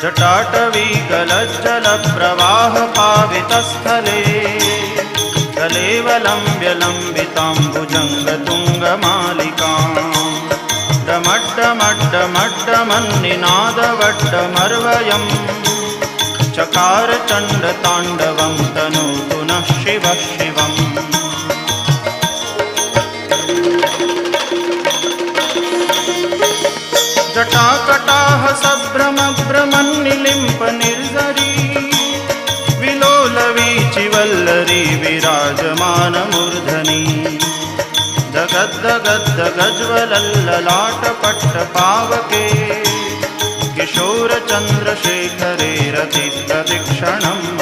जटाटवीगलज्जलप्रवाहपावितस्थले कलेवलम्ब्य लम्बिताम्बुजङ्गतुङ्गमालिकाम् डमड्डमड्डमड्डमन्निनादवड्डमर्वयम् चकार चण्डताण्डवं तनोतु नः शिवः शिवम्। जटाकटाह सभ्रमभ्रमन्निलिम्प निर्झरी विलोलवीचिवल्लरी विराजमानमूर्धनि दगद्दगद्दगज्ज्वलल्ललाटपट्टपावके किशोरचन्द्रशेखरे रतिप्रतिक्षणम्